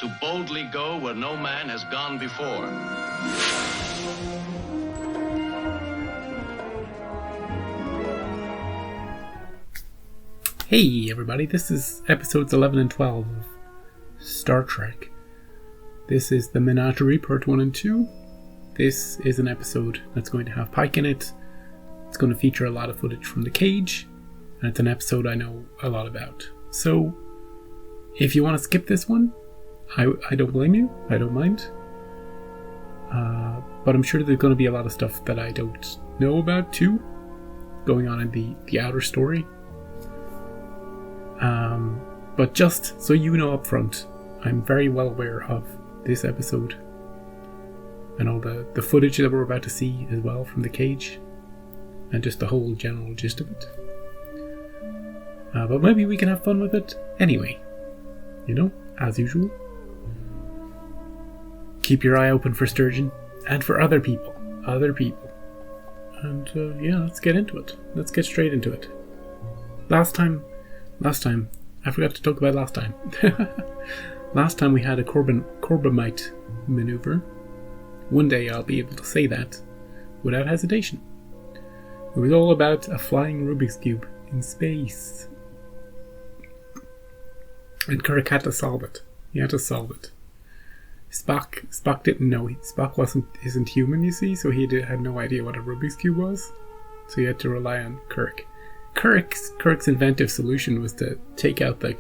to boldly go where no man has gone before. Hey everybody, this is episodes 11 and 12 of Star Trek. This is the Menagerie part 1 and 2. This is an episode that's going to have Pike in it. It's going to feature a lot of footage from the cage, and it's an episode I know a lot about. So, if you want to skip this one, I don't blame you, I don't mind. But I'm sure there's going to be a lot of stuff that I don't know about too, going on in the outer story. But just so you know up front, I'm very well aware of this episode and all the footage that we're about to see as well from the cage and just the whole general gist of it. But maybe we can have fun with it anyway, you know, as usual. Keep your eye open for Sturgeon and for other people. And yeah, let's get into it. Let's get straight into it. Last time, I forgot to talk about last time. Last time we had a Corbomite maneuver. One day I'll be able to say that without hesitation. It was all about a flying Rubik's Cube in space. And Kirk had to solve it. He had to solve it. Spock didn't know. Spock isn't human, you see, so he had no idea what a Rubik's Cube was. So he had to rely on Kirk. Kirk's inventive solution was to take out the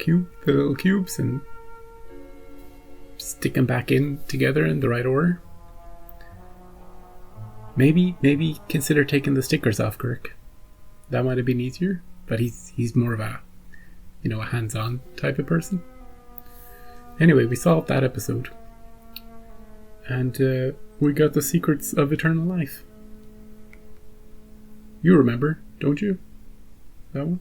little cubes, and stick them back in together in the right order. Maybe consider taking the stickers off Kirk. That might have been easier, but he's more of a hands-on type of person. Anyway, we solved that episode, and we got the secrets of eternal life. You remember, don't you? That one?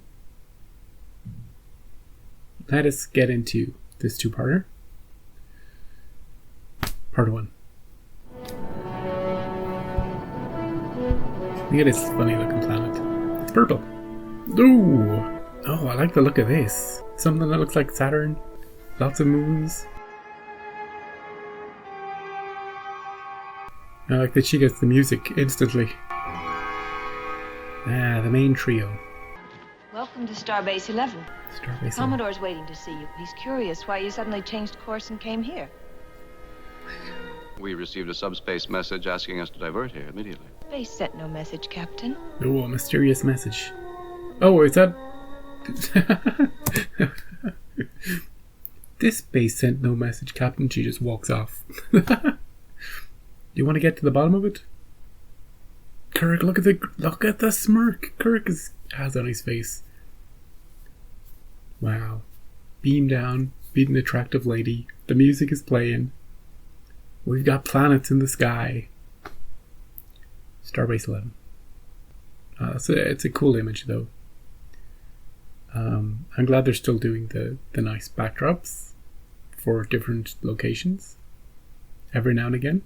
Let us get into this two-parter. Part 1. Look at this funny looking planet. It's purple. Ooh! Oh, I like the look of this. Something that looks like Saturn. Lots of moons. I like that she gets the music instantly. The main trio. Welcome to Starbase 11. The Commodore's waiting to see you. He's curious why you suddenly changed course and came here. We received a subspace message asking us to divert here immediately. Base sent no message, Captain. Oh, a mysterious message. Oh, is that... This base sent no message, Captain. She just walks off. You want to get to the bottom of it? Kirk, look at the smirk Kirk has on his face. Wow. Beam down, meet an attractive lady. The music is playing. We've got planets in the sky. Starbase 11. It's a cool image, though. I'm glad they're still doing the nice backdrops for different locations every now and again.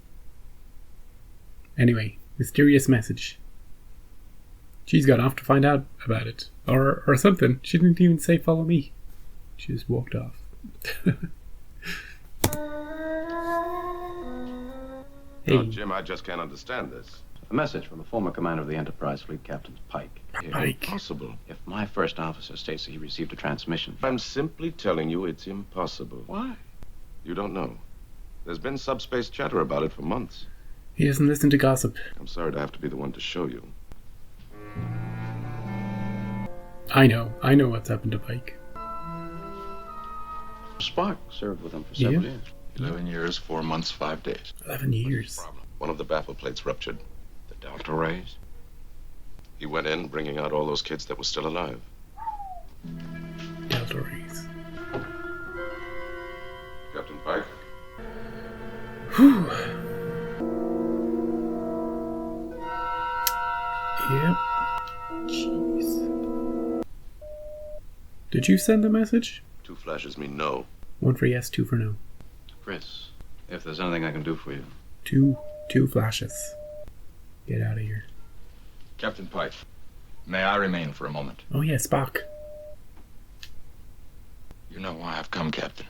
Anyway, mysterious message. She's gone off to find out about it. Or something. She didn't even say follow me. She just walked off. Hey. Oh, Jim, I just can't understand this. A message from the former commander of the Enterprise fleet, Captain Pike. Impossible. If my first officer states that he received a transmission... I'm simply telling you it's impossible. Why? You don't know. There's been subspace chatter about it for months. He doesn't listen to gossip. I'm sorry to have to be the one to show you. I know what's happened to Pike. Spock served with him for several years. 11 years, 4 months, 5 days. 11 years. One of the baffle plates ruptured. The Delta rays? He went in, bringing out all those kids that were still alive. Delta rays. Captain Pike? Whew. Yep. Jeez. Did you send the message? 2 flashes mean no. 1 for yes, 2 for no. Chris, if there's anything I can do for you. 2 flashes. Get out of here. Captain Pike, may I remain for a moment? Oh yeah, Spock. You know why I've come, Captain.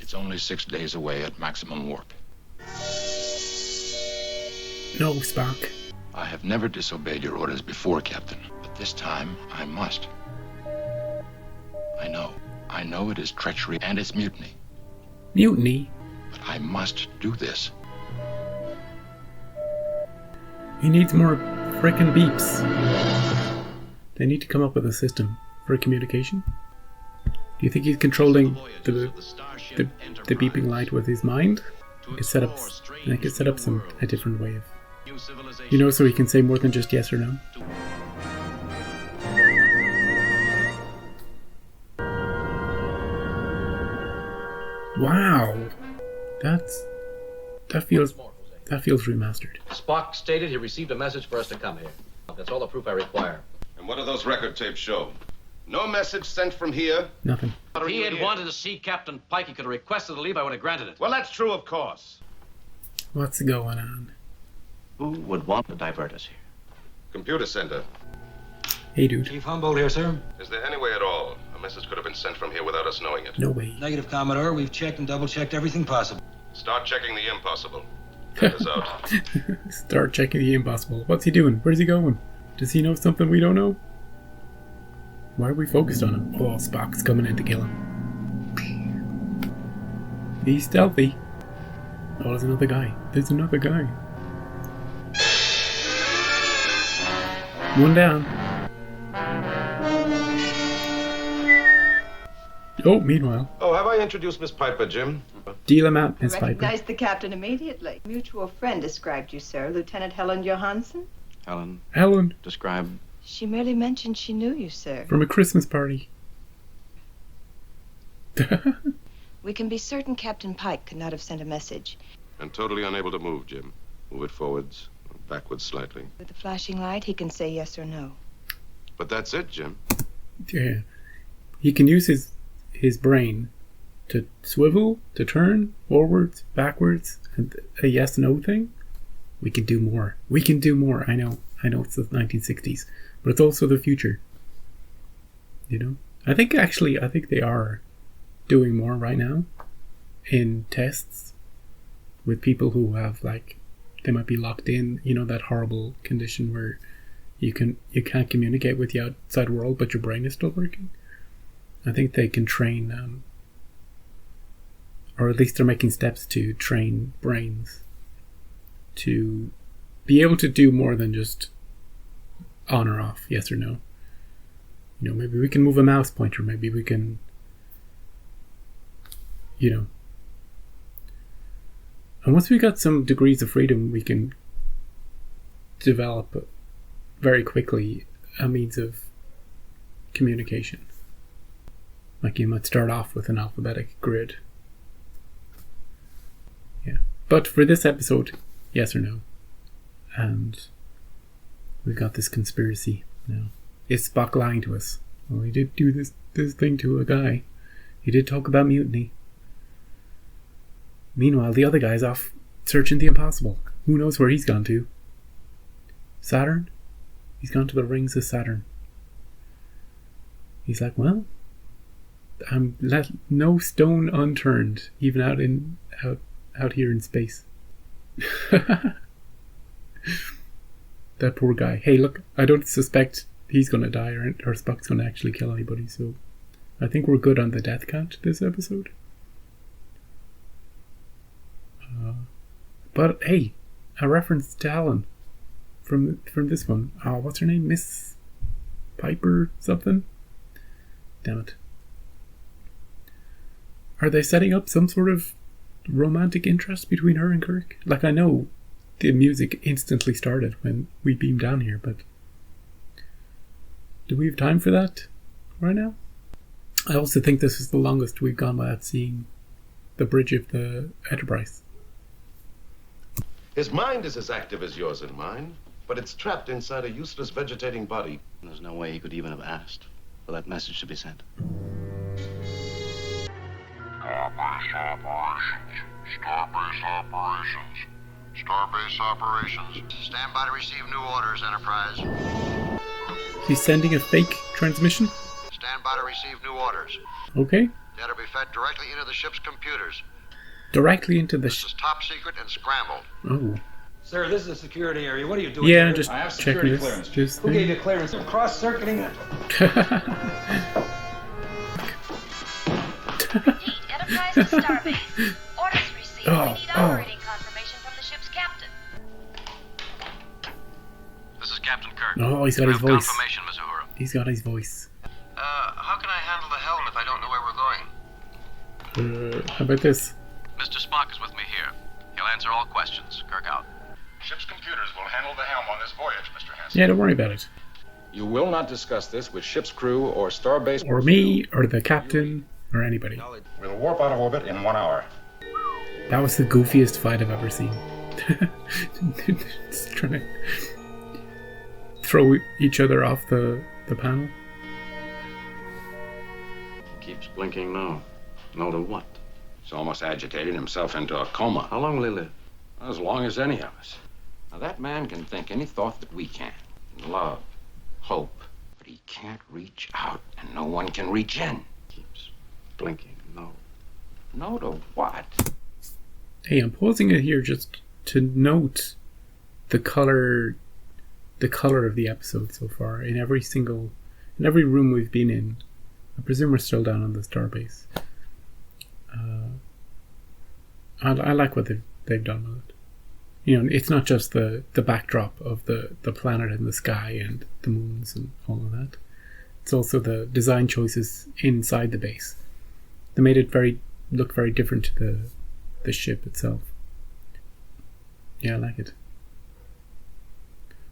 It's only 6 days away at maximum warp. No, Spock. I have never disobeyed your orders before, Captain, but this time I must. I know it is treachery and it's mutiny, Mutiny? but I must do this. He needs more frickin' beeps. They need to come up with a system for communication. Do you think he's controlling the beeping light with his mind? I could set up a different way of, so he can say more than just yes or no. Wow, that feels remastered. Spock stated he received a message for us to come here. That's all the proof I require. And what do those record tapes show? No message sent from here. Nothing. If he had wanted to see Captain Pike, he could have requested a leave. I would have granted it. Well, that's true, of course. What's going on? Who would want to divert us here? Computer center. Hey, dude. Chief Humboldt here, sir. Is there any way at all a message could have been sent from here without us knowing it? No way. Negative, Commodore. We've checked and double-checked everything possible. Start checking the impossible. Get us out. Start checking the impossible. What's he doing? Where's he going? Does he know something we don't know? Why are we focused on him? Oh, Spock's coming in to kill him. He's stealthy. Oh, there's another guy. There's another guy. One down. Oh, meanwhile. Oh, have I introduced Miss Piper, Jim? Deal him out, I Miss Piper. recognized the captain immediately. Mutual friend described you, sir. Lieutenant Helen Johansson. Helen. Describe. She merely mentioned she knew you, sir. From a Christmas party. We can be certain Captain Pike could not have sent a message. And totally unable to move, Jim. Move it forwards, or backwards slightly. With the flashing light, he can say yes or no. But that's it, Jim. Yeah. He can use his brain to swivel, to turn, forwards, backwards, and a yes-no thing. We can do more. We can do more. I know it's the 1960s, but it's also the future. I think they are doing more right now in tests with people who have, they might be locked in, that horrible condition where you can't communicate with the outside world, but your brain is still working. I think they can train, or at least they're making steps to train brains to be able to do more than just on or off, yes or no. Maybe we can move a mouse pointer, maybe we can, and once we got some degrees of freedom, we can develop very quickly a means of communication. Like you might start off with an alphabetic grid. Yeah. But for this episode, yes or no. And we've got this conspiracy now. Is Spock lying to us? Well, he did do this thing to a guy. He did talk about mutiny. Meanwhile, the other guy's off searching the impossible. Who knows where he's gone to? Saturn? He's gone to the rings of Saturn. He's like, well, I'm let no stone unturned, even out here in space. That poor guy. Hey, look, I don't suspect he's gonna die or Spock's gonna actually kill anybody, so I think we're good on the death count this episode. But hey, a reference to Helen from this one. What's her name? Miss Piper something? Damn it. Are they setting up some sort of romantic interest between her and Kirk? I know the music instantly started when we beamed down here, but do we have time for that right now? I also think this is the longest we've gone without seeing the bridge of the Enterprise. His mind is as active as yours and mine, but it's trapped inside a useless vegetating body. There's no way he could even have asked for that message to be sent. Starbase operations. Stand by to receive new orders, Enterprise. He's sending a fake transmission? Stand by to receive new orders. Okay. Data be fed directly into the ship's computers. Directly into the This is top secret and scrambled. Oh. Sir, this is a security area. What are you doing Yeah, here? just I have checking security this. clearance. This Who gave you clearance? Cross-circuiting it. Repeat, Enterprise to Starbase. Orders received. We need operating confirmation from the ship's captain. This is Captain Kirk. Oh, he's got We his have voice. confirmation, Miss Uhura. He's got his voice. How can I handle the helm if I don't know where we're going? How about this? Mr. Spock is with me here. He'll answer all questions. Kirk out. Ship's computers will handle the helm on this voyage, Mr. Hansen. Yeah, don't worry about it. You will not discuss this with ship's crew or starbase Or me, or the captain, or anybody. We'll warp out of orbit in 1 hour. That was the goofiest fight I've ever seen. Just trying to throw each other off the panel. Keeps blinking no. No to what? He's almost agitated himself into a coma. How long will he live? As long as any of us. Now, that man can think any thought that we can. Love, hope. But he can't reach out, and no one can reach in. Keeps blinking no. No to what? Hey, I'm pausing it here just to note the color of the episode so far. In every room we've been in. I presume we're still down on the starbase. I like what they've done with it. You know, it's not just the backdrop of the planet and the sky and the moons and all of that. It's also the design choices inside the base. They made it look very different to the ship itself. Yeah, I like it.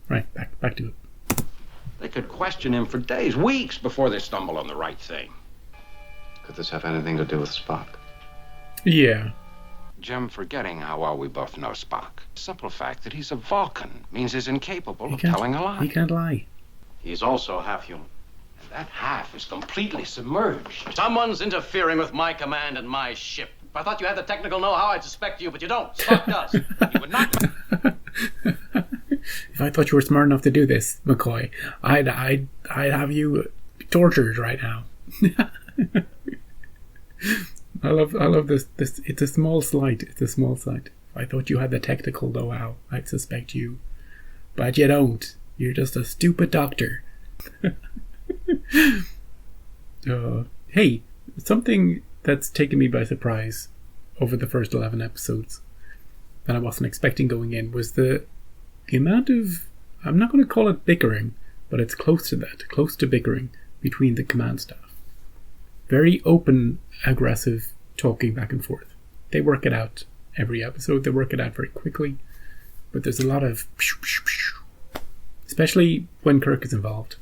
Right, back to it. They could question him for days, weeks, before they stumble on the right thing. Could this have anything to do with Spock? Yeah. Jim, forgetting how well we both know Spock, the simple fact that he's a Vulcan means he's incapable of telling a lie. He can't lie. He's also half human. And that half is completely submerged. Someone's interfering with my command and my ship. If I thought you had the technical know-how, I'd suspect you, but you don't. Spock does. You would not. If I thought you were smart enough to do this, McCoy, I'd have you tortured right now. I love this. It's a small slight. If I thought you had the technical know-how, I'd suspect you, but you don't. You're just a stupid doctor. Hey, something that's taken me by surprise over the first 11 episodes that I wasn't expecting going in was the amount of, I'm not going to call it bickering, but it's close to that, close to bickering between the command staff. Very open, aggressive talking back and forth. They work it out every episode. They work it out very quickly, but there's a lot of especially when Kirk is involved.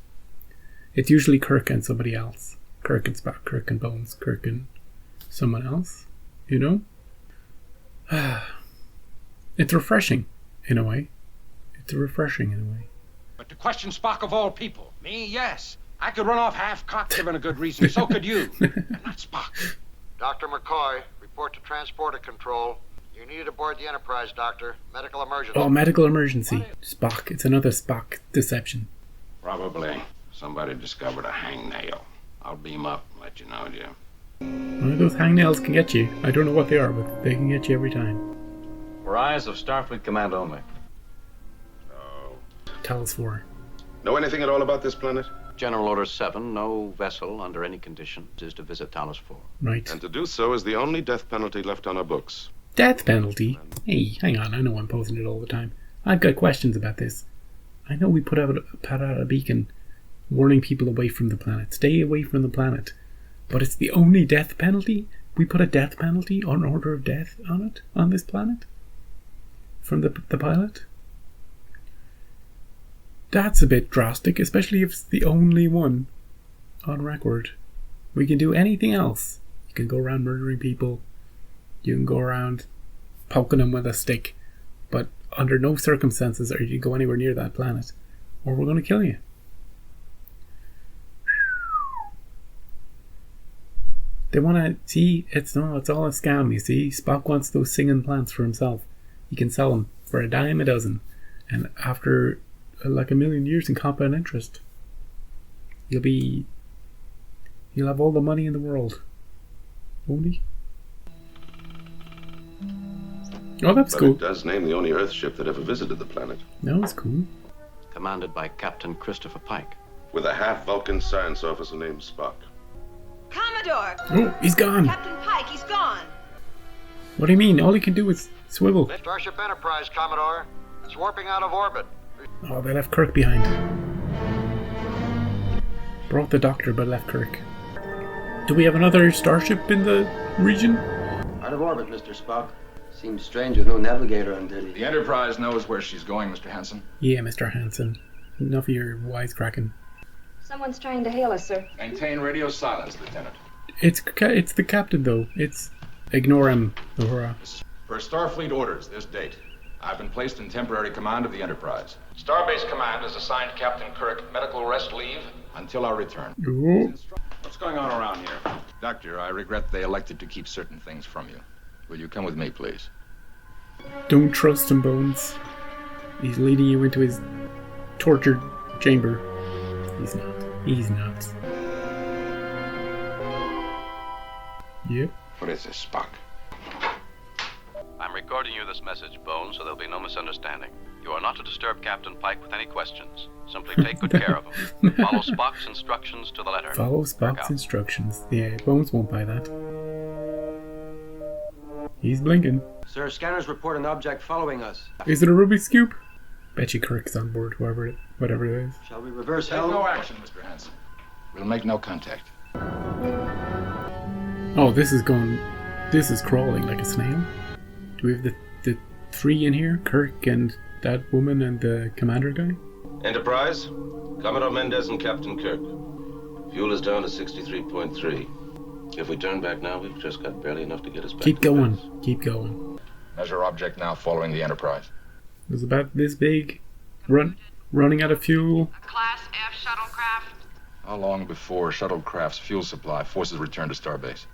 It's usually Kirk and somebody else. Kirk and Spock, Kirk and Bones, Kirk and someone else, you know? It's refreshing in a way. But to question Spock of all people, me, yes. I could run off half-cocked given a good reason. So could you. And not Spock. Dr. McCoy, report to transporter control. You needed aboard the Enterprise, Doctor. Medical emergency. Oh, medical emergency. Spock. It's another Spock deception. Probably somebody discovered a hangnail. I'll beam up and let you know, Jim. Well, those hangnails can get you. I don't know what they are, but they can get you every time. For eyes of Starfleet Command only. Oh. Tell us for. Know anything at all about this planet? General Order 7, no vessel under any conditions is to visit Talos 4. Right. And to do so is the only death penalty left on our books. Death penalty? Hey, hang on. I know I'm posing it all the time. I've got questions about this. I know we put out a beacon warning people away from the planet. Stay away from the planet. But it's the only death penalty? We put a death penalty on order of death on it? On this planet? From the pilot? That's a bit drastic, especially if it's the only one on record. We can do anything else. You can go around murdering people. You can go around poking them with a stick. But under no circumstances are you to go anywhere near that planet, or we're going to kill you. They want to see, it's all a scam, you see. Spock wants those singing plants for himself. He can sell them for $10 a dozen. And after like 1,000,000 years in compound interest, you'll have all the money in the world. won't he? Oh, that's But cool. it does name the only Earth ship that ever visited the planet. That was cool. Commanded by Captain Christopher Pike. With a half-Vulcan science officer named Spock. Commodore! Oh, he's gone. Captain Pike, he's gone. What do you mean? All he can do is swivel. Starship Enterprise, Commodore. It's warping out of orbit. Oh, they left Kirk behind. Brought the doctor, but left Kirk. Do we have another starship in the region? Out of orbit, Mr. Spock. Seems strange with no navigator on duty. The Enterprise knows where she's going, Mr. Hansen. Yeah, Mr. Hansen. Enough of your wisecracking. Someone's trying to hail us, sir. Maintain radio silence, Lieutenant. It's the captain, though. Ignore him, Uhura. Per Starfleet orders, this date, I've been placed in temporary command of the Enterprise. Starbase Command has assigned Captain Kirk medical rest leave until our return. Ooh. What's going on around here? Doctor, I regret they elected to keep certain things from you. Will you come with me, please? Don't trust him, Bones. He's leading you into his tortured chamber. He's not. He's not. Yep. What is this, Spock? I'm recording you this message, Bones, so there'll be no misunderstanding. You are not to disturb Captain Pike with any questions. Simply take good care of him. Follow Spock's instructions to the letter. Follow Spock's instructions. Yeah, Bones won't buy that. He's blinking. Sir, scanners report an object following us. Is it a Rubik's Cube? Bet you Kirk's on board, whatever it is. Shall we reverse Take helm? no action, Mr. Hansen. We'll make no contact. Oh, this is crawling like a snail. Do we have the three in here? Kirk and that woman and the commander guy? Enterprise, Commodore Mendez and Captain Kirk. Fuel is down to 63.3. If we turn back now, we've just got barely enough to get us back. Keep going. Keep going. Measure object now following the Enterprise. It was about this big. Running out of fuel. A Class F shuttlecraft. How long before shuttlecraft's fuel supply forces return to Starbase?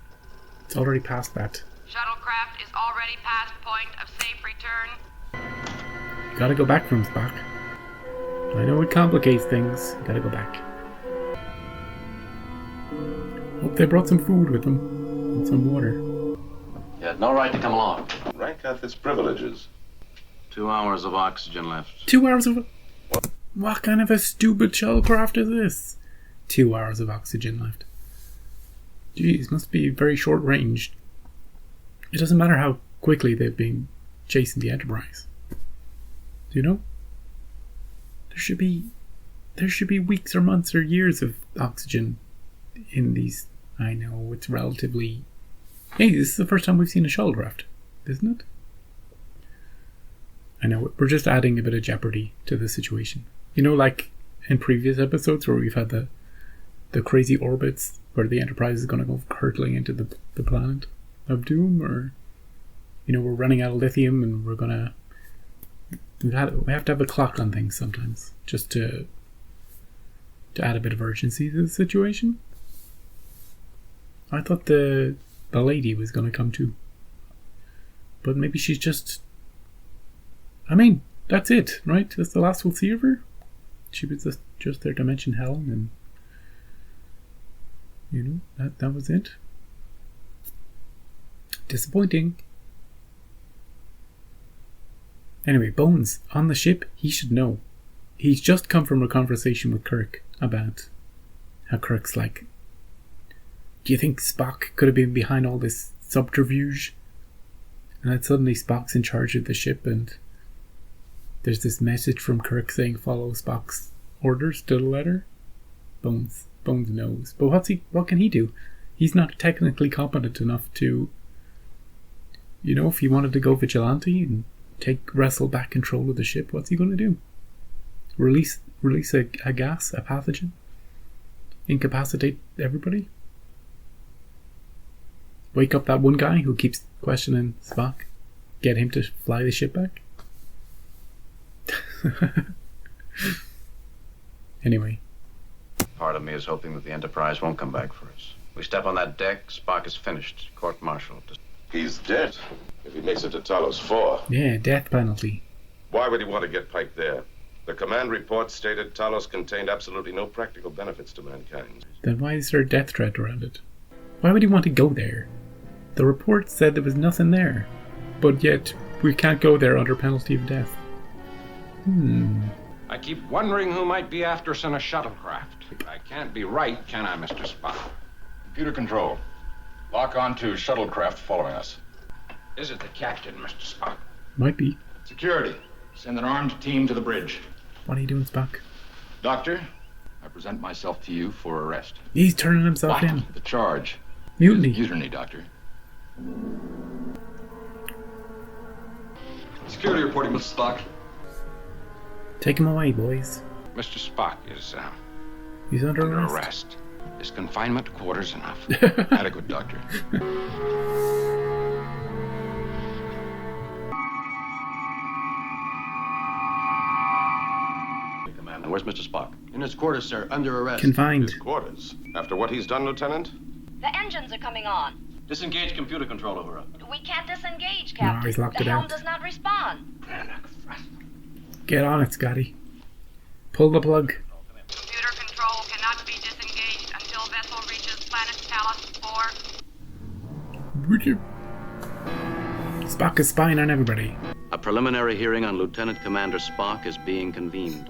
It's already past that. Shuttlecraft is already past point of safe return. Gotta go back from Spock. I know it complicates things. Gotta go back. Hope they brought some food with them. And some water. You had no right to come along. Rank hath its privileges. 2 hours of oxygen left. 2 hours of... What kind of a stupid shuttlecraft is this? 2 hours of oxygen left. Jeez, must be very short range. It doesn't matter how quickly they've been chasing the Enterprise. Do you know? There should be weeks or months or years of oxygen in these. I know it's relatively... Hey, this is the first time we've seen a shuttlecraft, isn't it? I know, we're just adding a bit of jeopardy to the situation. You know, like in previous episodes where we've had the crazy orbits where the Enterprise is going to go hurtling into the planet of doom, or, you know, we're running out of lithium and we're going to... We have to have a clock on things sometimes, just to add a bit of urgency to the situation. I thought the lady was going to come too. But maybe she's just... I mean, that's it, right? That's the last we'll see of her. She was just there to mention Helen, and... You know, that was it. Disappointing. Anyway, Bones, on the ship, he should know. He's just come from a conversation with Kirk about how Kirk's like, do you think Spock could have been behind all this subterfuge? And then suddenly Spock's in charge of the ship, and there's this message from Kirk saying follow Spock's orders to the letter. Bones knows. But what can he do? He's not technically competent enough to, you know, if he wanted to go vigilante and wrestle back control of the ship, what's he going to do? Release a gas, a pathogen? Incapacitate everybody? Wake up that one guy who keeps questioning Spock? Get him to fly the ship back? Anyway. Part of me is hoping that the Enterprise won't come back for us. We step on that deck, Spock is finished. Court-martialed. He's dead. If he makes it to Talos 4. Yeah, death penalty. Why would he want to get Pike there? The command report stated Talos contained absolutely no practical benefits to mankind. Then why is there a death threat around it? Why would he want to go there? The report said there was nothing there, but yet we can't go there under penalty of death. I keep wondering who might be after us in a shuttlecraft. I can't be right, can I, Mr. Spock? Computer control. Lock on to shuttlecraft following us. Is it the captain, Mr. Spock? Might be. Security. Send an armed team to the bridge. What are you doing, Spock? Doctor, I present myself to you for arrest. He's turning himself in. The charge. Mutiny. Mutiny, Doctor. Security reporting, Mr. Spock. Take him away, boys. Mr. Spock is He's under arrest. arrest. Is confinement to quarters enough? Adequate, Doctor. Commander, where's Mr. Spock? In his quarters, sir, under arrest. Confined. His quarters. After what he's done, Lieutenant? The engines are coming on. Disengage computer control over. We can't disengage, Captain. he's locked the it helm out. does not respond. Get on it, Scotty. Pull the plug. Computer control cannot be disengaged until vessel reaches planet Talos 4. Spock is spying on everybody. A preliminary hearing on Lieutenant Commander Spock is being convened.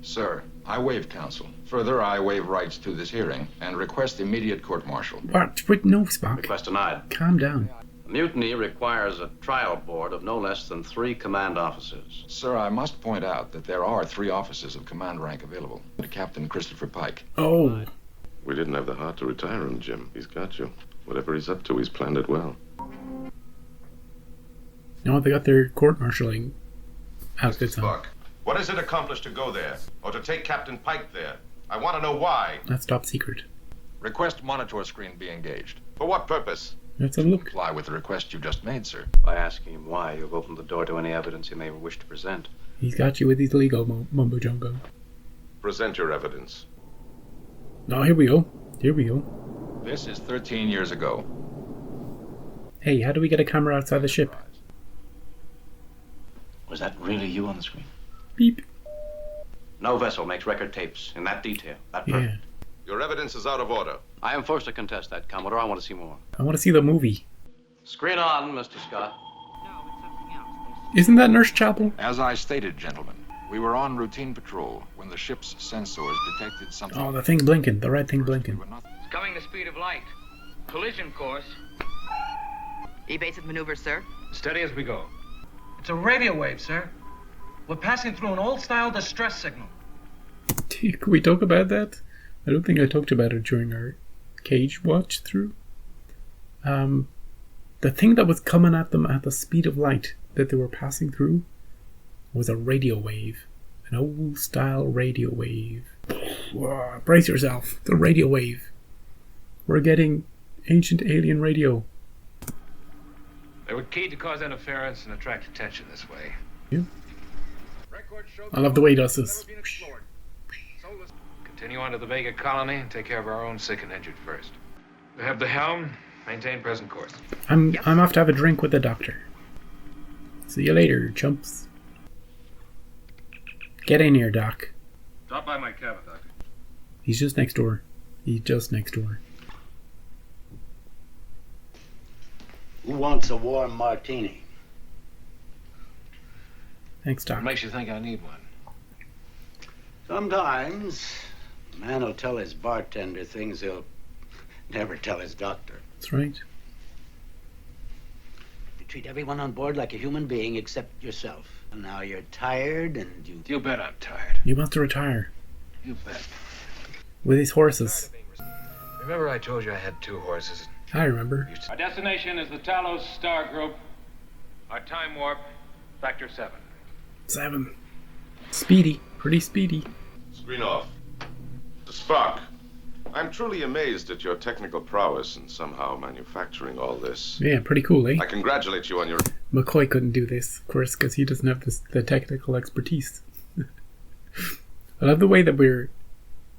Sir, I waive counsel. Further, I waive rights to this hearing and request immediate court-martial. What? Wait, no, Spock. Request denied. Calm down. Mutiny requires a trial board of no less than 3 command officers. Sir, I must point out that there are 3 officers of command rank available. Captain Christopher Pike. Oh. We didn't have the heart to retire him, Jim. He's got you. Whatever he's up to, he's planned it well. No, they got their court-martialing outfits on. Spock, what has it accomplished to go there? Or to take Captain Pike there? I want to know why. That's top secret. Request monitor screen be engaged. For what purpose? Let's have a look. Comply with the request you just made, sir. By asking him why, you've opened the door to any evidence he may wish to present. He's got you with his legal mumbo-jumbo. Present your evidence. Oh, here we go. Here we go. This is 13 years ago. Hey, how do we get a camera outside the ship? Was that really you on the screen? Beep. No vessel makes record tapes in that detail. That Yeah. perfect. Your evidence is out of order. I am forced to contest that, Commodore. I want to see more. I want to see the movie. Screen on, Mr. Scott. Isn't that Nurse Chapel? As I stated, gentlemen, we were on routine patrol when the ship's sensors detected something. Oh, the thing blinking. The red thing blinking. It's coming the speed of light. Collision course. Evasive maneuver, sir. Steady as we go. It's a radio wave, sir. We're passing through an old-style distress signal. Can we talk about that? I don't think I talked about it during our cage watch through. The thing that was coming at them at the speed of light that they were passing through was a radio wave. An old style radio wave. Whoa, brace yourself. The radio wave. We're getting ancient alien radio. They were keyed to cause interference and attract attention this way. Yeah. I love the way he does this. Continue on to the Vega colony and take care of our own sick and injured first. We have the helm. Maintain present course. I'm off to have a drink with the doctor. See you later, chumps. Get in here, Doc. Stop by my cabin, Doctor. He's just next door. He's just next door. Who wants a warm martini? Thanks, Doc. What makes you think I need one? Sometimes a man will tell his bartender things he'll never tell his doctor. That's right. You treat everyone on board like a human being except yourself. And now you're tired and you... You bet I'm tired. He wants to retire. You bet. With his horses. Remember I told you I had 2 horses? I remember. Our destination is the Talos star group. Our time warp, factor 7. 7. Speedy. Pretty speedy. Screen off. Spock, I'm truly amazed at your technical prowess in somehow manufacturing all this. Yeah, pretty cool, eh? I congratulate you on your... McCoy couldn't do this, of course, because he doesn't have the technical expertise. I love the way that we're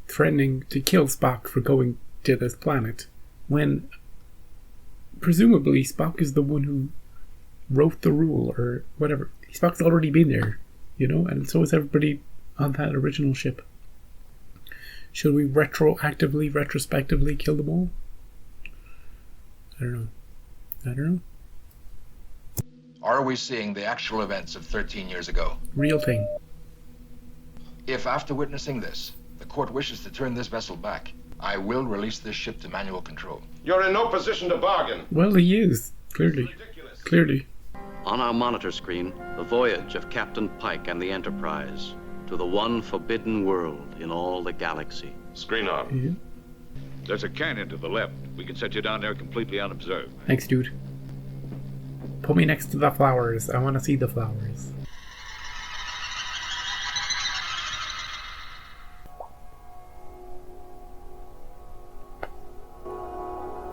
threatening to kill Spock for going to this planet, when presumably Spock is the one who wrote the rule, or whatever. Spock's already been there, you know, and so is everybody on that original ship. Should we retrospectively kill them all? I don't know. I don't know. Are we seeing the actual events of 13 years ago? Real thing. If after witnessing this, the court wishes to turn this vessel back, I will release this ship to manual control. You're in no position to bargain. Well, he is. Clearly. Clearly. On our monitor screen, the voyage of Captain Pike and the Enterprise to the one forbidden world in all the galaxy. Screen on. Yeah. There's a canyon to the left. We can set you down there completely unobserved. Thanks, dude. Put me next to the flowers. I want to see the flowers.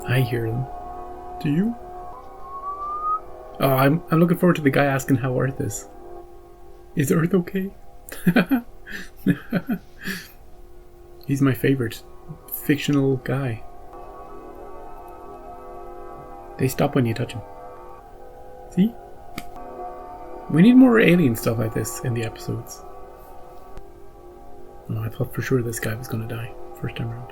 I hear them. Do you? Oh, I'm looking forward to the guy asking how Earth is. Is Earth okay? He's my favorite fictional guy. They stop when you touch him. See? We need more alien stuff like this in the episodes. Oh, I thought for sure this guy was going to die first time around.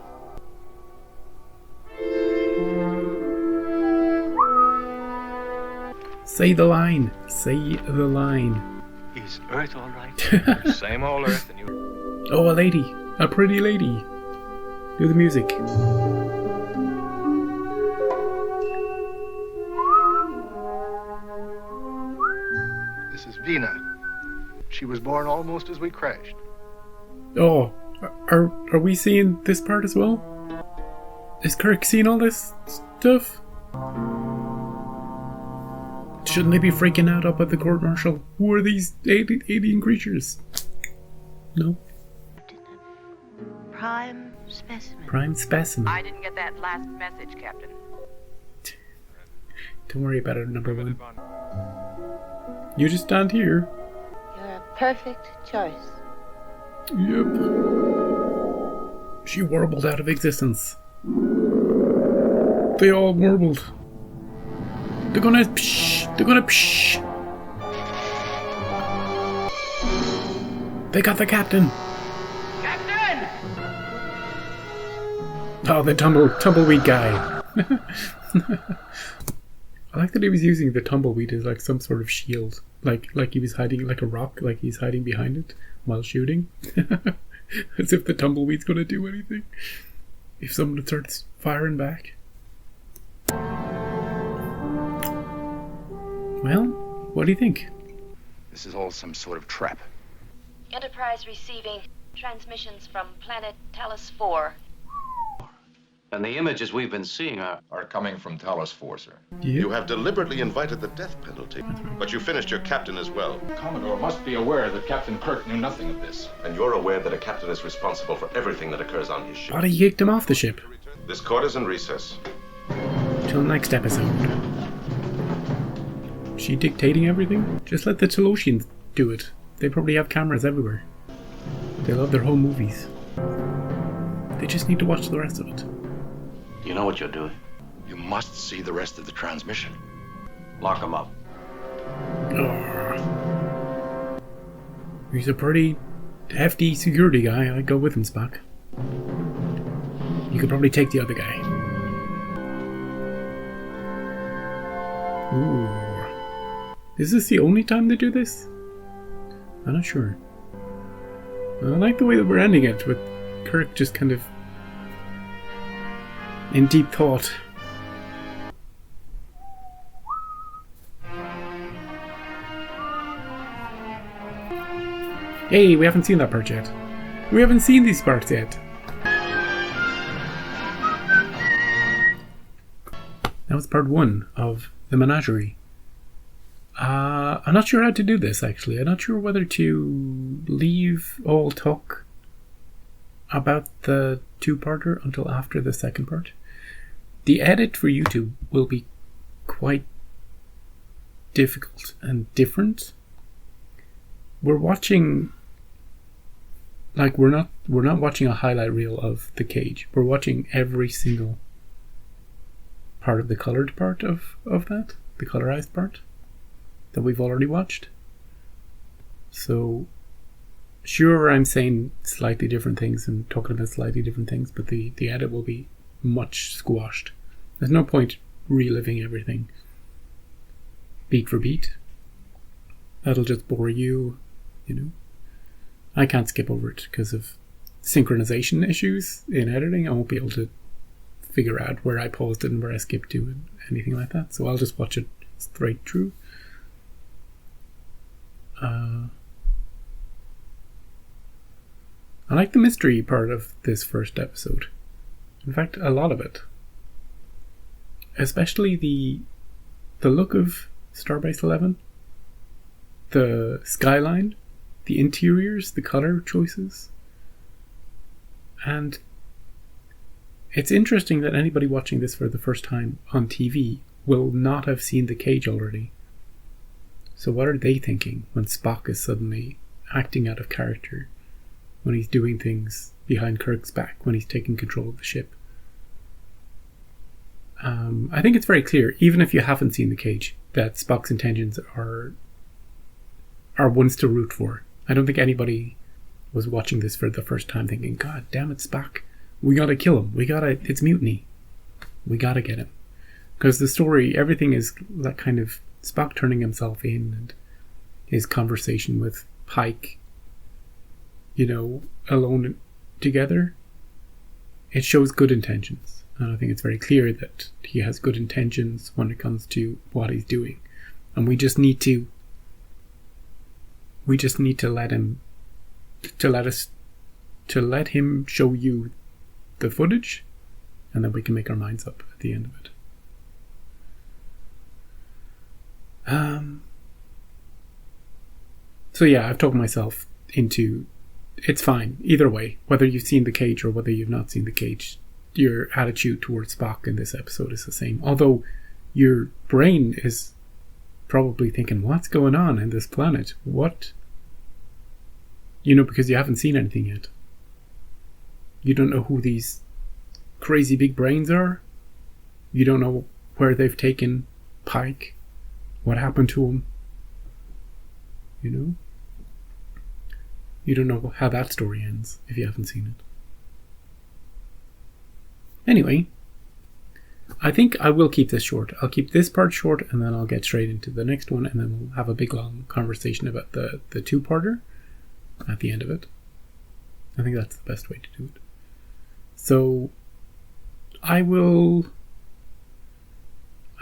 Say the line. Say the line. Is Earth all right? Same old Earth and you... Oh, a lady. A pretty lady. Do the music. This is Vina. She was born almost as we crashed. Oh, are we seeing this part as well? Is Kirk seeing all this stuff? Shouldn't they be freaking out up at the court martial? Who are these alien creatures? No. Prime specimen. Prime specimen. I didn't get that last message, Captain. Don't worry about it, number one. You just stand here. You're a perfect choice. Yep. She warbled out of existence. They all warbled. They're gonna psh. They're gonna psh. They got the captain. Captain! Oh, the tumbleweed guy. I like that he was using the tumbleweed as like some sort of shield. Like he was hiding like a rock, like he's hiding behind it while shooting. As if the tumbleweed's gonna do anything. If someone starts firing back. Well, what do you think? This is all some sort of trap. Enterprise receiving transmissions from planet Talos 4. And the images we've been seeing are coming from Talos 4, sir. You have deliberately invited the death penalty, but you finished your captain as well. Commodore must be aware that Captain Kirk knew nothing of this. And you're aware that a captain is responsible for everything that occurs on his ship. But he kicked him off the ship. This court is in recess. Till next episode. She dictating everything? Just let the Talosians do it. They probably have cameras everywhere. They love their home movies. They just need to watch the rest of it. You know what you're doing. You must see the rest of the transmission. Lock him up. He's a pretty hefty security guy. I'd go with him, Spock. You could probably take the other guy. Ooh. Is this the only time they do this? I'm not sure. I like the way that we're ending it with Kirk just kind of in deep thought. Hey, we haven't seen that part yet. We haven't seen these parts yet. That was part 1 of the Menagerie. I'm not sure how to do this, actually. I'm not sure whether to leave all talk about the two-parter until after the second part. The edit for YouTube will be quite difficult and different. We're watching, like, we're not watching a highlight reel of the cage. We're watching every single part of the colored part of that, the colorized part that we've already watched. So sure, I'm saying slightly different things and talking about slightly different things, but the edit will be much squashed. There's no point reliving everything beat for beat. That'll just bore you, you know. I can't skip over it because of synchronization issues in editing. I won't be able to figure out where I paused it and where I skipped to and anything like that. So I'll just watch it straight through. I like the mystery part of this first episode. In fact, a lot of it. Especially the look of Starbase 11. The skyline. The interiors. The color choices. And it's interesting that anybody watching this for the first time on TV will not have seen the cage already. So what are they thinking when Spock is suddenly acting out of character? When he's doing things behind Kirk's back, when he's taking control of the ship. I think it's very clear, even if you haven't seen the cage, that Spock's intentions are ones to root for. I don't think anybody was watching this for the first time thinking, God damn it, Spock, we gotta kill him. It's mutiny. We gotta get him. Because the story, everything is that kind of Spock turning himself in and his conversation with Pike, you know, alone together, it shows good intentions. And I think it's very clear that he has good intentions when it comes to what he's doing. And we just need to let him show you the footage, and then we can make our minds up at the end of it. So yeah, I've talked myself into it's fine either way, whether you've seen the cage or whether you've not seen the cage. Your attitude towards Spock in this episode is the same, although your brain is probably thinking, what's going on in this planet? What? You know, because you haven't seen anything yet. You don't know who these crazy big brains are. You don't know where they've taken Pike, what happened to him. You know? You don't know how that story ends if you haven't seen it. Anyway, I think I will keep this short. I'll keep this part short and then I'll get straight into the next one, and then we'll have a big long conversation about the two-parter at the end of it. I think that's the best way to do it. So I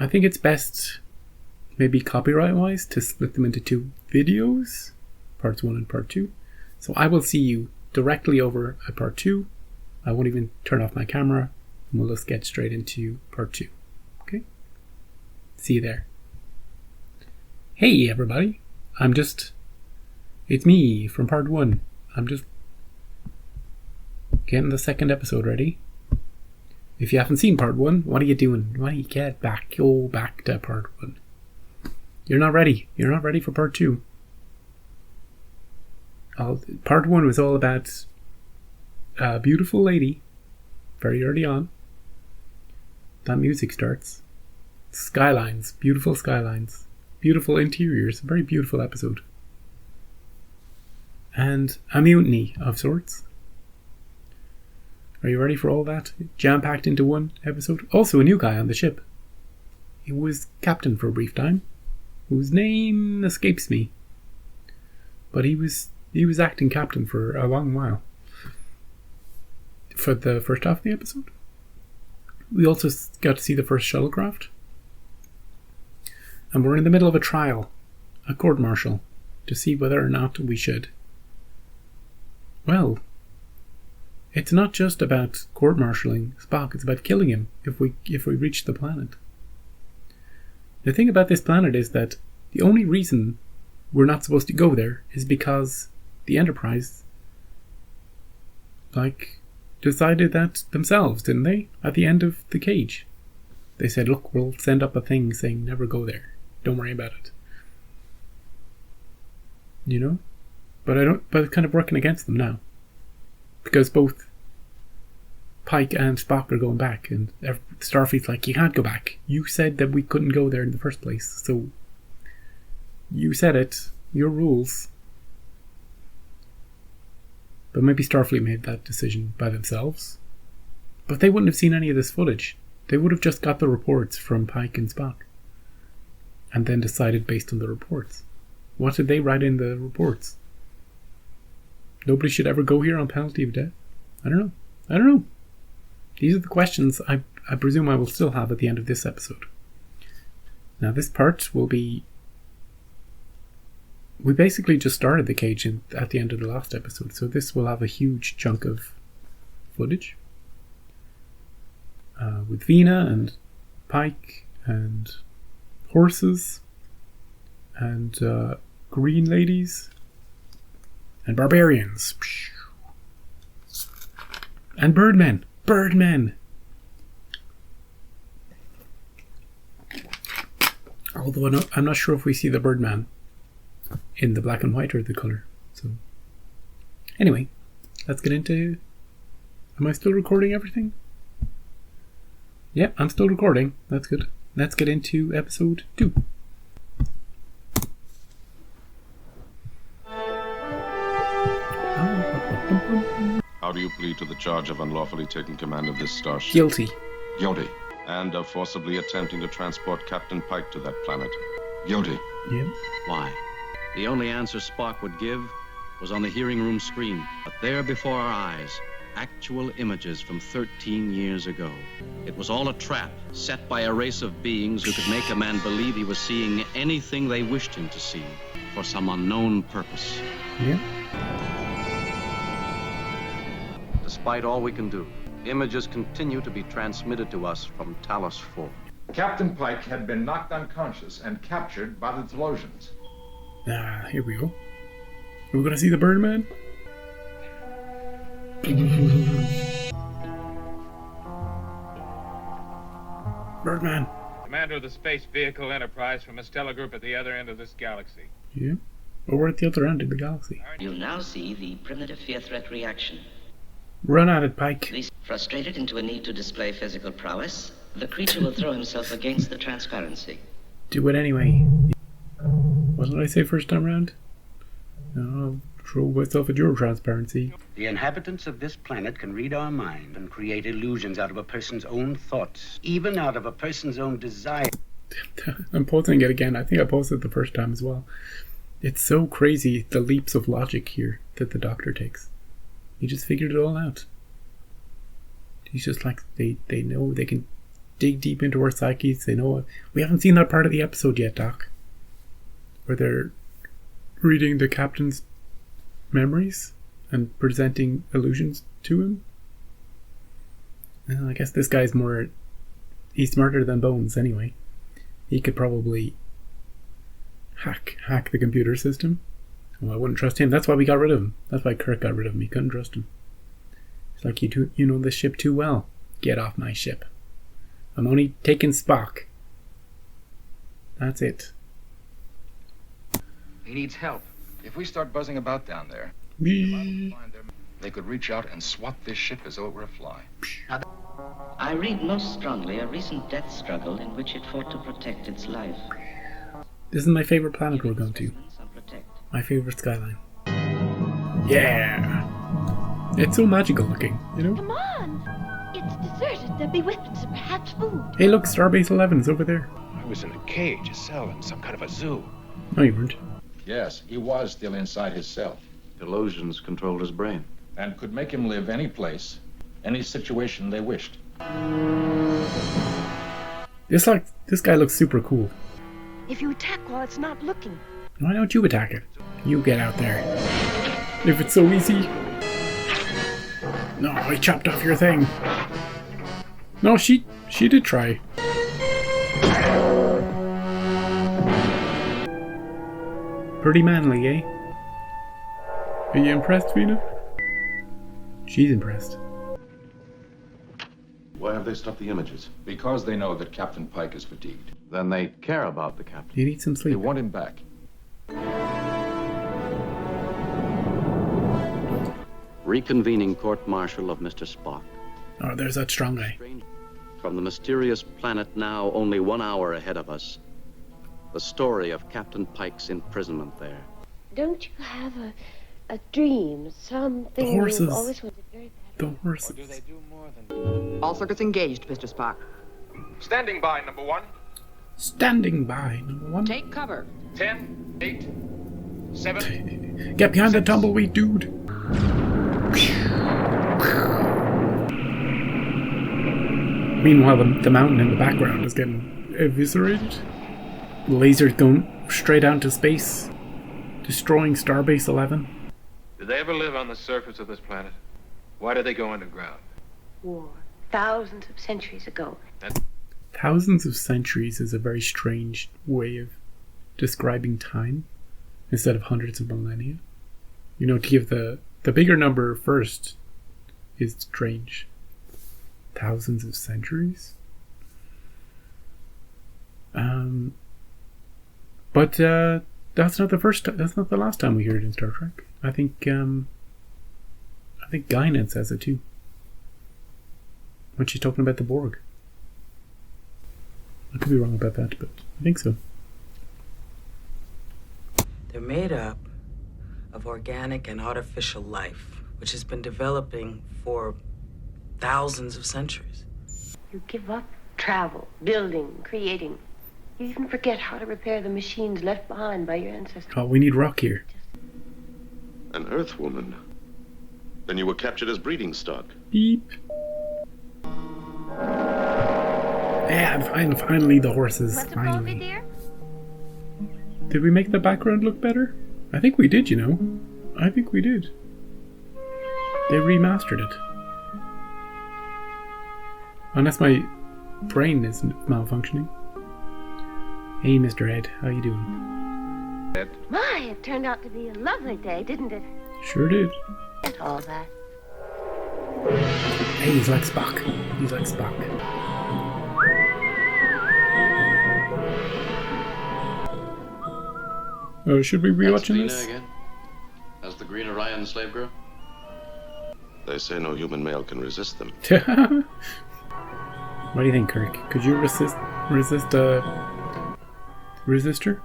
think it's best, maybe copyright-wise, to split them into two videos, parts 1 and part 2. So I will see you directly over at part 2. I won't even turn off my camera, and we'll just get straight into part 2. Okay? See you there. Hey everybody, it's me from part 1. I'm just getting the second episode ready. If you haven't seen part 1, what are you doing? Why don't you get back? Go back to part 1. You're not ready. You're not ready for part 2. Part 1 was all about a beautiful lady, very early on. That music starts. Skylines, beautiful interiors, a very beautiful episode. And a mutiny of sorts. Are you ready for all that? Jam-packed into one episode. Also a new guy on the ship. He was captain for a brief time, whose name escapes me. But he was acting captain for a long while. For the first half of the episode. We also got to see the first shuttlecraft. And we're in the middle of a trial, a court-martial, to see whether or not we should. Well, it's not just about court-martialing Spock, it's about killing him if we reach the planet. The thing about this planet is that the only reason we're not supposed to go there is because the Enterprise decided that themselves, didn't they? At the end of the cage. They said, look, we'll send up a thing saying never go there. Don't worry about it. You know? But it's kind of working against them now. Because both Pike and Spock are going back, and Starfleet's like, you can't go back. You said that we couldn't go there in the first place, so you said it. Your rules. But maybe Starfleet made that decision by themselves. But they wouldn't have seen any of this footage. They would have just got the reports from Pike and Spock. and then decided based on the reports. What did they write in the reports? Nobody should ever go here on penalty of death? I don't know. These are the questions I presume I will still have at the end of this episode. Now this part will be... We basically just started the cage at the end of the last episode, so this will have a huge chunk of footage. With Vina and Pike and horses and green ladies and barbarians and birdmen. Although I'm not sure if we see the birdman in the black and white or the color. So anyway, let's get into... Am I still recording everything? Yeah, I'm still recording. That's good. Let's get into episode 2. How do you plead to the charge of unlawfully taking command of this starship? Guilty. Guilty. And of forcibly attempting to transport Captain Pike to that planet? Guilty. Yeah. Why? The only answer Spock would give was on the hearing room screen. But there before our eyes, actual images from 13 years ago. It was all a trap set by a race of beings who could make a man believe he was seeing anything they wished him to see for some unknown purpose. Yeah. Despite all we can do, images continue to be transmitted to us from Talos 4. Captain Pike had been knocked unconscious and captured by the Telosians. Here we go. Are we going to see the Birdman? Birdman. Commander of the Space Vehicle Enterprise from a stellar group at the other end of this galaxy. Yeah. Oh, we're at the other end of the galaxy. You'll now see the primitive fear threat reaction. Run at it, Pike. Frustrated into a need to display physical prowess, the creature will throw himself against the transparency. Do it anyway. What did I say first time round? I'll throw myself at your transparency. The inhabitants of this planet can read our mind and create illusions out of a person's own thoughts, even out of a person's own desire. I'm posting it again. I think I posted it the first time as well. It's so crazy, the leaps of logic here that the Doctor takes. He just figured it all out. He's just like, they know they can dig deep into our psyches. They know. We haven't seen that part of the episode yet, Doc, where they're reading the captain's memories and presenting illusions to him. Well, I guess this guy's he's smarter than Bones anyway. He could probably hack the computer system. Well, I wouldn't trust him. That's why we got rid of him. That's why Kirk got rid of him. He couldn't trust him. It's like, you know this ship too well. Get off my ship. I'm only taking Spock. That's it. He needs help. If we start buzzing about down there, they could reach out and swat this ship as though it were a fly. I read most strongly a recent death struggle in which it fought to protect its life. This is my favorite planet we're going to. My favorite skyline. Yeah! It's so magical looking, you know? Come on! It's deserted. There'll be weapons and perhaps food. Hey look, Starbase 11 is over there. I was in a cage, a cell, in some kind of a zoo. No, you weren't. Yes, he was still inside his cell. Delusions controlled his brain. And could make him live any place, any situation they wished. This guy looks super cool. If you attack while it's not looking. Why don't you attack it? You get out there. If it's so easy. No, I chopped off your thing. No, she did try. Pretty manly, eh? Are you impressed, Vina? She's impressed. Why have they stopped the images? Because they know that Captain Pike is fatigued. Then they care about the captain. You need some sleep. They want him back. Reconvening court-martial of Mr. Spock. Oh, there's that strong guy. From the mysterious planet now only 1 hour ahead of us. The story of Captain Pike's imprisonment there. Don't you have a dream? Something the horses. you've always wanted very badly? The horses. Or do they do more than... All circuits engaged, Mr. Spock. Standing by, number one. Standing by, number 1. Take cover. 10, 8, 7. Get behind the tumbleweed, dude. Meanwhile, the mountain in the background is getting eviscerated. Lasers going straight out into space, destroying Starbase 11. Did they ever live on the surface of this planet? Why did they go underground? War. Thousands of centuries ago. Thousands of centuries is a very strange way of describing time instead of hundreds of millennia. You know, to give the bigger number first is strange. Thousands of centuries? But that's not the last time we hear it in Star Trek. I think Guinan says it too. When she's talking about the Borg. I could be wrong about that, but I think so. They're made up of organic and artificial life, which has been developing for thousands of centuries. You give up travel, building, creating. You even forget how to repair the machines left behind by your ancestors. Oh, we need rock here. An Earth woman. Then you were captured as breeding stock. Beep. Yeah, finally the horses. Want some finally. coffee, dear? Did we make the background look better? I think we did, you know. I think we did. They remastered it. Unless my brain isn't malfunctioning. Hey, Mr. Ed, how you doing? Ed? My, it turned out to be a lovely day, didn't it? Sure did. And all that. Hey, he's like Spock. He's like Spock. Oh, should we be watching this? Again? As the Green Orion slave girl? They say no human male can resist them. What do you think, Kirk? Could you resist a resistor?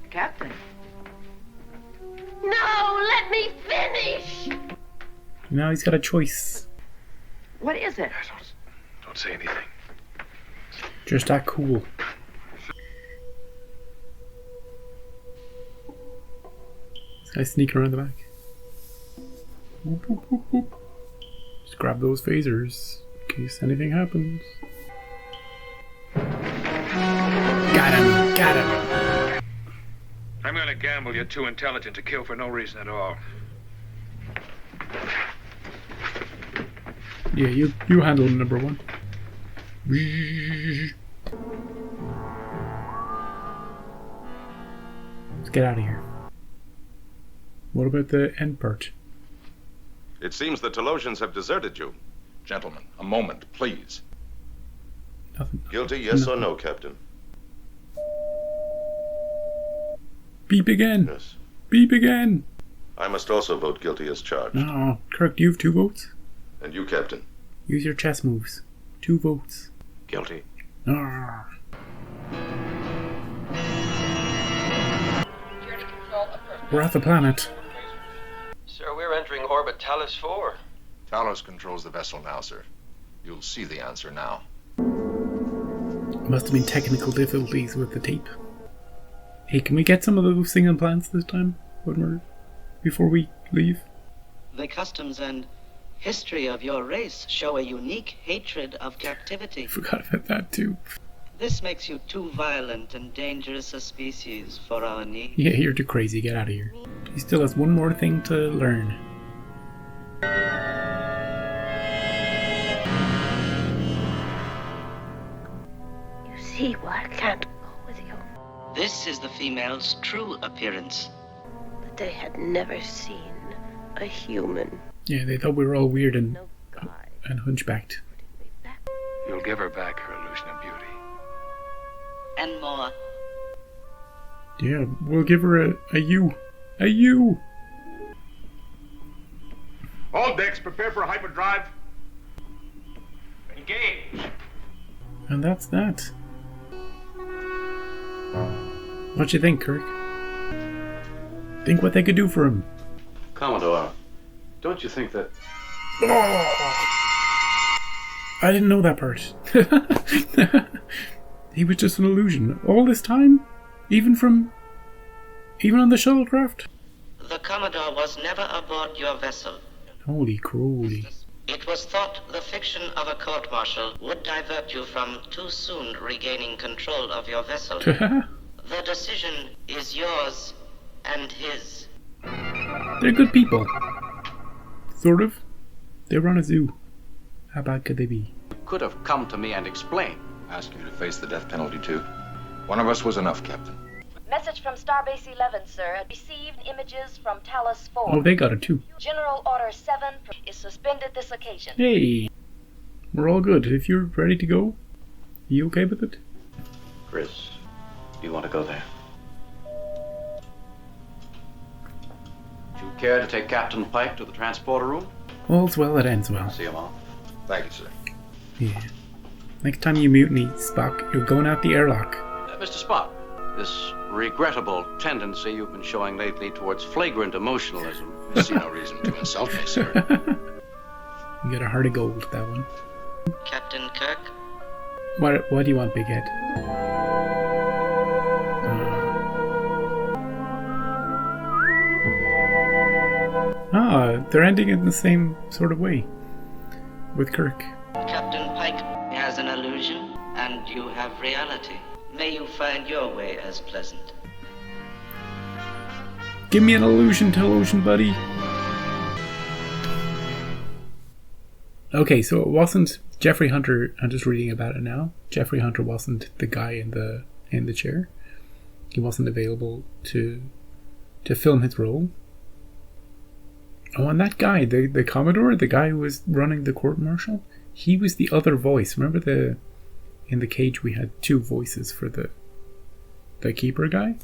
Captain. No, let me finish! Now he's got a choice. What is it? Don't say anything. Just that cool. This guy's sneaking around the back. Whoop, whoop, whoop, whoop. Just grab those phasers in case anything happens. Got him! Got him! I'm gonna gamble you're too intelligent to kill for no reason at all. Yeah, you handle number 1. Let's get out of here. What about the end part? It seems the Telosians have deserted you. Gentlemen, a moment, please. Nothing. Guilty, yes or no, Captain? Beep again. Yes. Beep again. I must also vote guilty as charged. No, Kirk, do you have 2 votes? And you, Captain? Use your chess moves. 2 votes. Guilty. Ah. We're at the planet. Sir, we're entering orbit Talos 4. Talos controls the vessel now, sir. You'll see the answer now. Must have been technical difficulties with the tape. Hey, can we get some of those single plants this time? Before we leave? The customs and history of your race show a unique hatred of captivity. Forgot about that too. This makes you too violent and dangerous a species for our needs. Yeah, you're too crazy. Get out of here. He still has one more thing to learn. You see why I can't go with you. This is the female's true appearance. But they had never seen a human. Yeah, they thought we were all weird and hunchbacked. You'll give her back her illusion of beauty. And more. Yeah, we'll give her a U. A U! All decks, prepare for hyperdrive. Engage. And that's that. What you think, Kirk? Think what they could do for him. Commodore, don't you think that... Oh! I didn't know that part. He was just an illusion all this time, even on the shuttlecraft. The Commodore was never aboard your vessel. Holy cruelty. It was thought the fiction of a court-martial would divert you from too soon regaining control of your vessel. The decision is yours and his. They're good people. Sort of. They run a zoo. How bad could they be? Could have come to me and explained. Ask you to face the death penalty, too. One of us was enough, Captain. Message from Starbase 11, sir. Received images from Talos 4. Oh, they got it too. General Order 7 is suspended this occasion. Hey, we're all good. If you're ready to go, you okay with it? Chris, do you want to go there? Would you care to take Captain Pike to the transporter room? All's well that ends well. See him off. Thank you, sir. Yeah. Next time you mutiny, Spock, you're going out the airlock. Mr. Spock, this regrettable tendency you've been showing lately towards flagrant emotionalism. I see no reason to insult me, sir. You got a heart of gold, that one. Captain Kirk? What do you want, Big Head? They're ending it in the same sort of way. With Kirk. Captain Pike has an illusion, and you have reality. May you find your way as pleasant. Give me an illusion, buddy. Okay, so it wasn't Jeffrey Hunter. I'm just reading about it now. Jeffrey Hunter wasn't the guy in the chair. He wasn't available to film his role. Oh, and that guy, the Commodore, the guy who was running the court-martial, he was the other voice. Remember in the cage we had two voices for the keeper guy?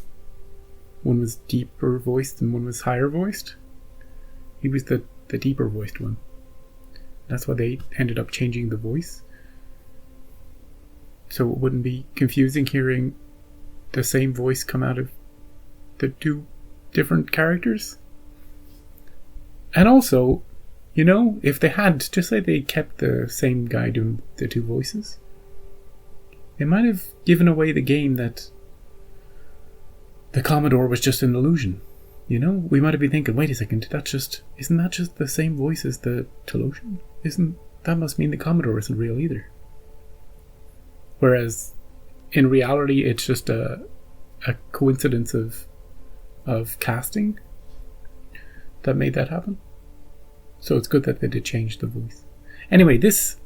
One was deeper voiced and one was higher voiced. He was the deeper voiced one. That's why they ended up changing the voice. So it wouldn't be confusing hearing the same voice come out of the two different characters. And also, you know, if they had, just say they kept the same guy doing the two voices, they might have given away the game that the Commodore was just an illusion. You know, we might have been thinking, wait a second, isn't that just the same voice as the Telosian? That must mean the Commodore isn't real either. Whereas, in reality, it's just a coincidence of casting that made that happen. So it's good that they did change the voice. Anyway, this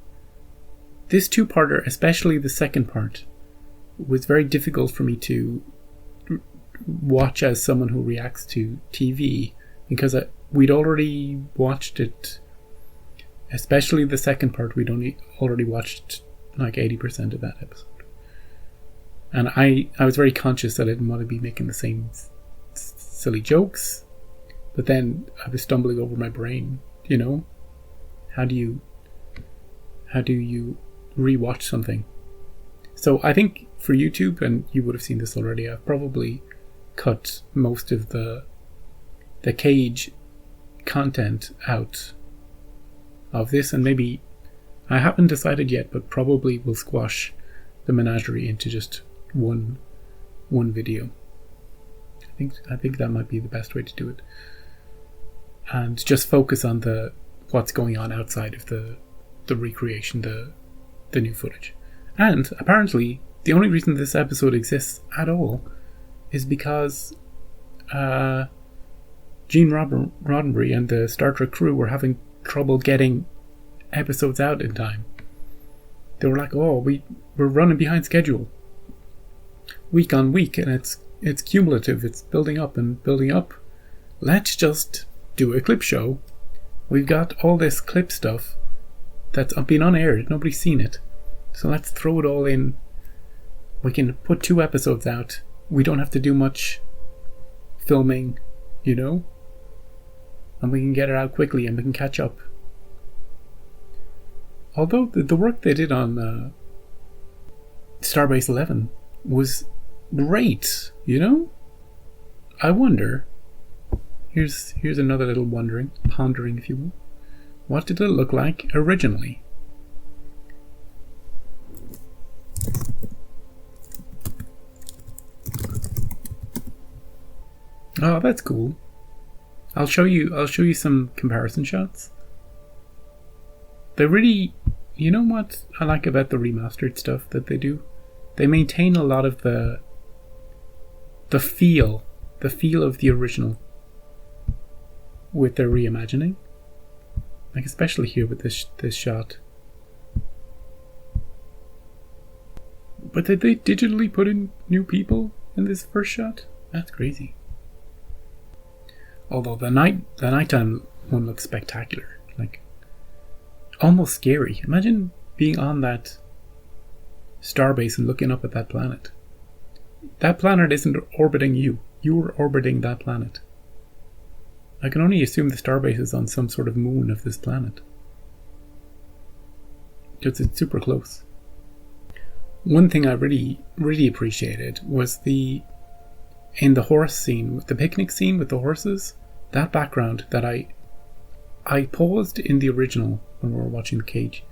two-parter, especially the second part, was very difficult for me to watch as someone who reacts to TV, because we'd already watched it, especially the second part. We'd already watched like 80% of that episode. And I was very conscious that I didn't want to be making the same silly jokes. But then I was stumbling over my brain, you know? How do you rewatch something? So I think for YouTube, and you would have seen this already, I've probably cut most of the cage content out of this, and maybe, I haven't decided yet, but probably will squash the Menagerie into just one video. I think that might be the best way to do it. And just focus on what's going on outside of the recreation, the new footage. And apparently, the only reason this episode exists at all is because Gene Roddenberry and the Star Trek crew were having trouble getting episodes out in time. They were like, "Oh, we're running behind schedule, week on week, and it's cumulative. It's building up and building up. Let's just do a clip show. We've got all this clip stuff that's been unaired. Nobody's seen it. So let's throw it all in. We can put 2 episodes out. We don't have to do much filming, you know? And we can get it out quickly and we can catch up." Although the work they did on Starbase 11 was great, you know? I wonder... Here's another little pondering, if you will. What did it look like originally? Oh, that's cool. I'll show you some comparison shots. They really, you know what I like about the remastered stuff that they do? They maintain a lot of the feel of the original with their reimagining. Like especially here with this shot. But did they digitally put in new people in this first shot? That's crazy. Although the nighttime one looks spectacular, like almost scary. Imagine being on that starbase and looking up at that planet. That planet isn't orbiting you. You're orbiting that planet. I can only assume the starbase is on some sort of moon of this planet, because it's super close. One thing I really, really appreciated was in the horse scene, the picnic scene with the horses, that background that I paused in the original when we were watching The Cage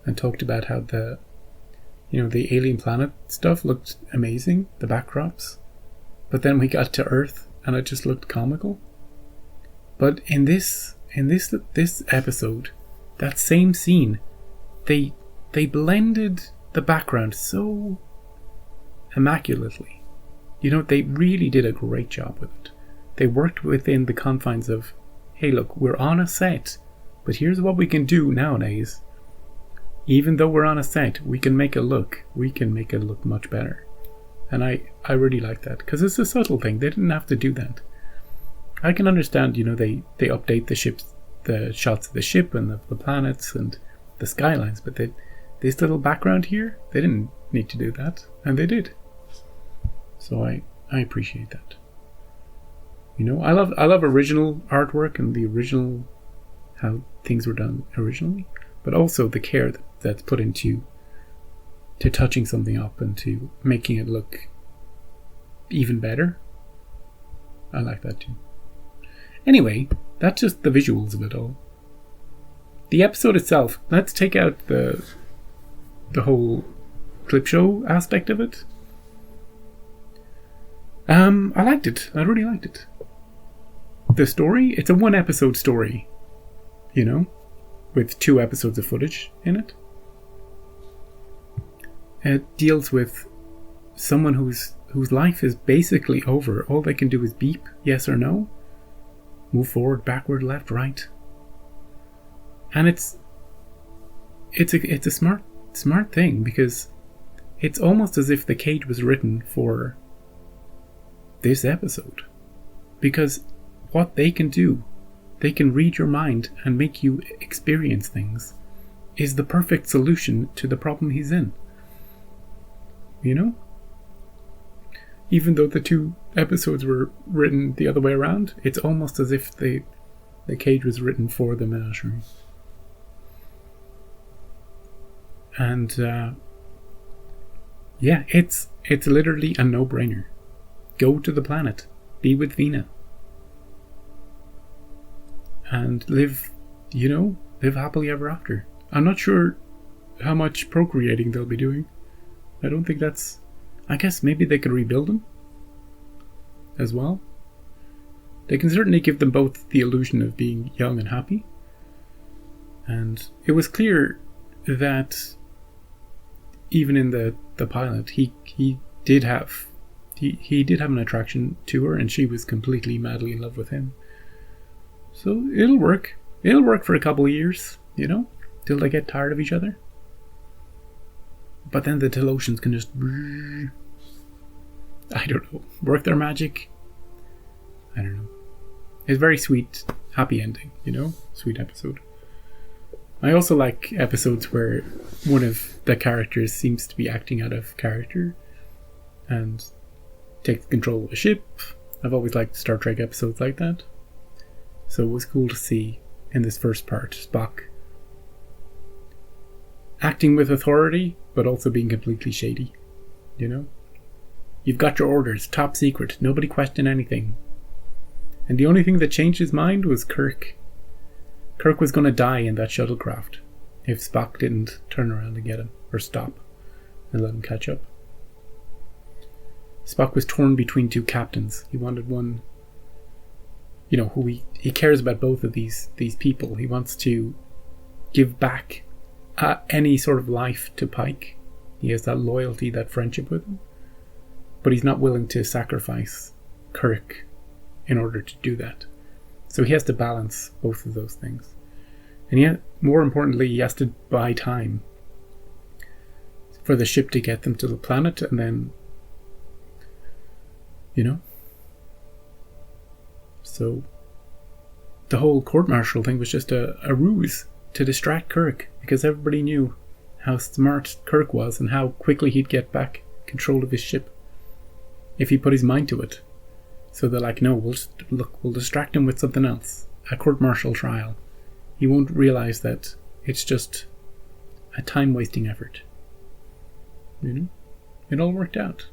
and talked about how the alien planet stuff looked amazing, the backdrops, but then we got to Earth and it just looked comical. But in this episode, that same scene, they blended the background so immaculately. They really did a great job with it. They worked within the confines of, hey look, we're on a set, but here's what we can do nowadays. Even though we're on a set, we can make it look much better. And I really like that, because it's a subtle thing. They didn't have to do that. I can understand, they update the shots of the ship and the planets and the skylines, but this little background here, they didn't need to do that, and they did. So I appreciate that. I love original artwork and the original how things were done originally, but also the care that's put into touching something up and to making it look even better. I like that too. Anyway, that's just the visuals of it all. The episode itself, let's take out the whole clip show aspect of it. I liked it. I really liked it. The story, it's a 1 episode story, with 2 episodes of footage in it. It deals with someone whose life is basically over. All they can do is beep yes or no, move forward, backward, left, right, and it's a smart thing, because it's almost as if The Cage was written for this episode, because what they can do, they can read your mind and make you experience things, is the perfect solution to the problem he's in. Even though the 2 episodes were written the other way around, it's almost as if The Cage was written for the Menagerie. And it's literally a no-brainer. Go to the planet, be with Vina, and live happily ever after. I'm not sure how much procreating they'll be doing. I don't think that's... I guess maybe they could rebuild them as well. They can certainly give them both the illusion of being young and happy. And it was clear that even in the pilot, he did have an attraction to her, and she was completely madly in love with him. So it'll work. It'll work for a couple of years, till they get tired of each other. But then the Telosians can just, I don't know, work their magic. I don't know. It's a very sweet, happy ending, sweet episode. I also like episodes where one of the characters seems to be acting out of character and takes control of a ship. I've always liked Star Trek episodes like that. So it was cool to see in this first part Spock acting with authority, but also being completely shady. You've got your orders, top secret, nobody question anything. And the only thing that changed his mind was Kirk. Kirk was going to die in that shuttlecraft if Spock didn't turn around and get him, or stop and let him catch up. Spock was torn between 2 captains. He wanted one who he cares about both of these people. He wants to give back any sort of life to Pike. He has that loyalty, that friendship with him, but he's not willing to sacrifice Kirk in order to do that. So he has to balance both of those things. And yet, more importantly, he has to buy time for the ship to get them to the planet, and then, So the whole court-martial thing was just a ruse to distract Kirk, because everybody knew how smart Kirk was and how quickly he'd get back control of his ship if he put his mind to it. So they're like, no, we'll distract him with something else. A court-martial trial. He won't realize that it's just a time-wasting effort. It all worked out.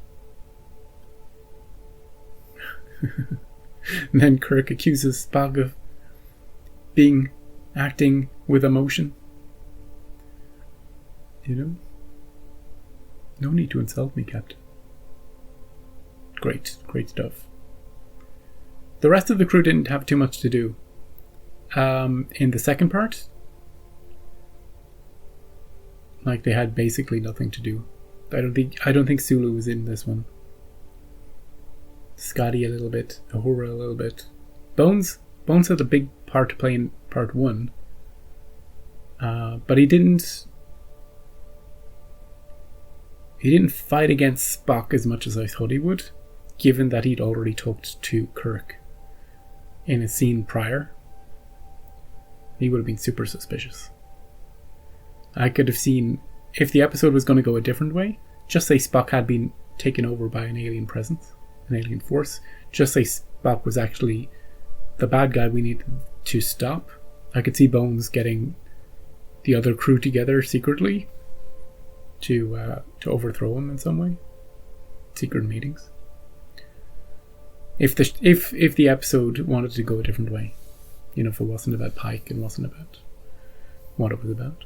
And then Kirk accuses Spock of acting with emotion. No need to insult me, Captain. Great stuff. The rest of the crew didn't have too much to do. In the second part, they had basically nothing to do. I don't think Sulu was in this one. Scotty a little bit, Uhura a little bit. Bones had a big part to play in part 1. But he didn't fight against Spock as much as I thought he would, given that he'd already talked to Kirk in a scene prior. He would have been super suspicious. I could have seen, if the episode was going to go a different way, just say Spock had been taken over by an alien presence, an alien force. Just say Spock was actually the bad guy we needed to stop. I could see Bones getting the other crew together secretly to overthrow him in some way. Secret meetings. If the episode wanted to go a different way, if it wasn't about Pike and wasn't about what it was about.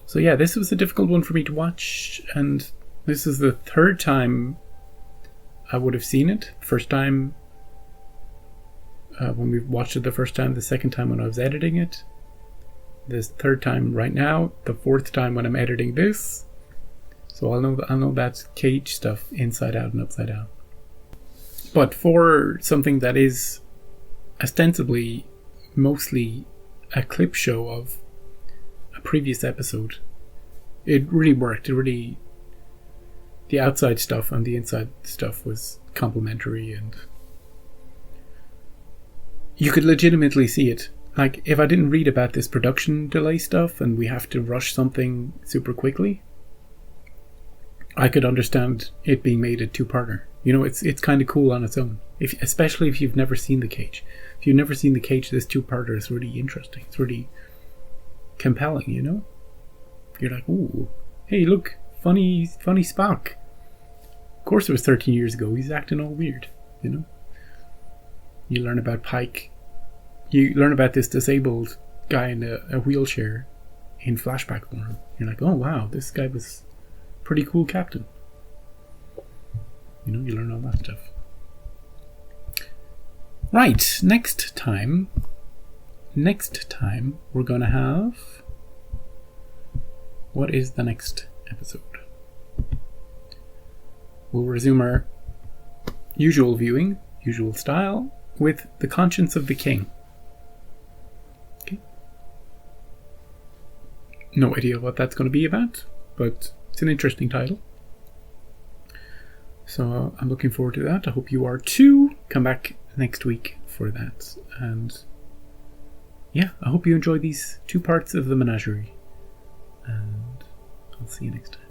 So yeah, this was a difficult one for me to watch, and this is the third time I would have seen it. First time when we watched it the first time, the second time when I was editing it, this third time right now, the fourth time when I'm editing this. So I'll know that cage stuff inside out and upside down. But for something that is ostensibly mostly a clip show of a previous episode, it really worked. The outside stuff and the inside stuff was complementary, and you could legitimately see it. If I didn't read about this production delay stuff and we have to rush something super quickly, I could understand it being made a two-parter. It's kind of cool on its own, especially if you've never seen The Cage. If you've never seen The Cage, this two-parter is really interesting. It's really compelling, You're like, ooh, hey, look, funny Spock. Of course it was 13 years ago. He's acting all weird, You learn about Pike. You learn about this disabled guy in a wheelchair in flashback form. You're like, oh wow, this guy was a pretty cool captain. You learn all that stuff. Right, next time we're going to have... What is the next episode? We'll resume our usual viewing, usual style, with The Conscience of the King. Okay. No idea what that's going to be about, but it's an interesting title. So I'm looking forward to that. I hope you are too. Come back next week for that. And yeah, I hope you enjoy these 2 parts of the Menagerie. And I'll see you next time.